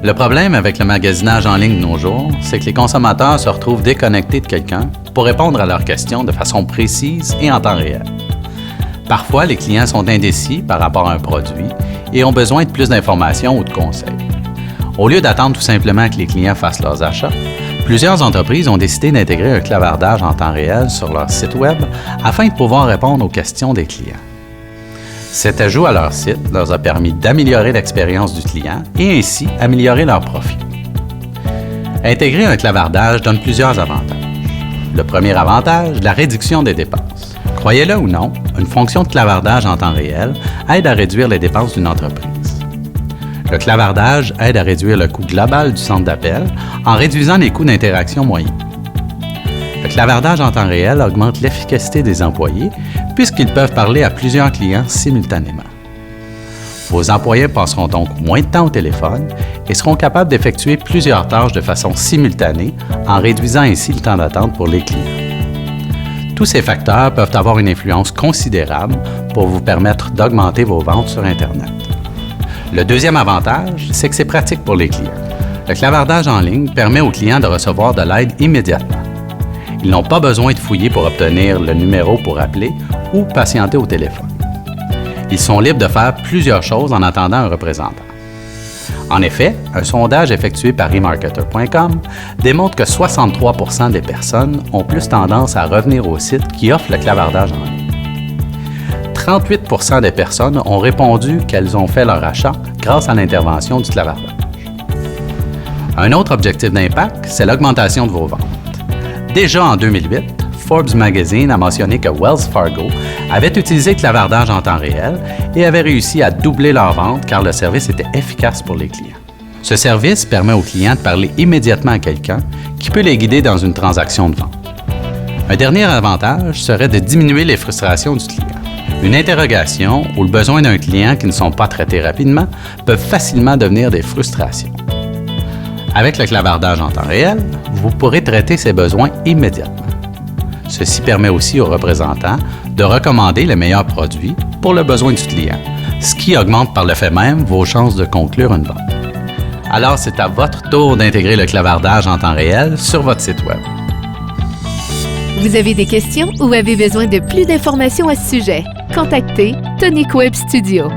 Le problème avec le magasinage en ligne de nos jours, c'est que les consommateurs se retrouvent déconnectés de quelqu'un pour répondre à leurs questions de façon précise et en temps réel. Parfois, les clients sont indécis par rapport à un produit et ont besoin de plus d'informations ou de conseils. Au lieu d'attendre tout simplement que les clients fassent leurs achats, plusieurs entreprises ont décidé d'intégrer un clavardage en temps réel sur leur site Web afin de pouvoir répondre aux questions des clients. Cet ajout à leur site leur a permis d'améliorer l'expérience du client et ainsi améliorer leur profit. Intégrer un clavardage donne plusieurs avantages. Le premier avantage, la réduction des dépenses. Croyez-le ou non, une fonction de clavardage en temps réel aide à réduire les dépenses d'une entreprise. Le clavardage aide à réduire le coût global du centre d'appel en réduisant les coûts d'interaction moyens. Le clavardage en temps réel augmente l'efficacité des employés puisqu'ils peuvent parler à plusieurs clients simultanément. Vos employés passeront donc moins de temps au téléphone et seront capables d'effectuer plusieurs tâches de façon simultanée en réduisant ainsi le temps d'attente pour les clients. Tous ces facteurs peuvent avoir une influence considérable pour vous permettre d'augmenter vos ventes sur Internet. Le deuxième avantage, c'est que c'est pratique pour les clients. Le clavardage en ligne permet aux clients de recevoir de l'aide immédiatement. Ils n'ont pas besoin de fouiller pour obtenir le numéro pour appeler ou patienter au téléphone. Ils sont libres de faire plusieurs choses en attendant un représentant. En effet, un sondage effectué par eMarketer.com démontre que 63% des personnes ont plus tendance à revenir au site qui offre le clavardage en ligne. 38% des personnes ont répondu qu'elles ont fait leur achat grâce à l'intervention du clavardage. Un autre objectif d'impact, c'est l'augmentation de vos ventes. Déjà en 2008, Forbes Magazine a mentionné que Wells Fargo avait utilisé le clavardage en temps réel et avait réussi à doubler leurs ventes car le service était efficace pour les clients. Ce service permet aux clients de parler immédiatement à quelqu'un qui peut les guider dans une transaction de vente. Un dernier avantage serait de diminuer les frustrations du client. Une interrogation ou le besoin d'un client qui ne sont pas traités rapidement peuvent facilement devenir des frustrations. Avec le clavardage en temps réel, vous pourrez traiter ces besoins immédiatement. Ceci permet aussi aux représentants de recommander les meilleurs produits pour le besoin du client, ce qui augmente par le fait même vos chances de conclure une vente. Alors, c'est à votre tour d'intégrer le clavardage en temps réel sur votre site Web. Vous avez des questions ou avez besoin de plus d'informations à ce sujet? Contactez Tonic Web Studio.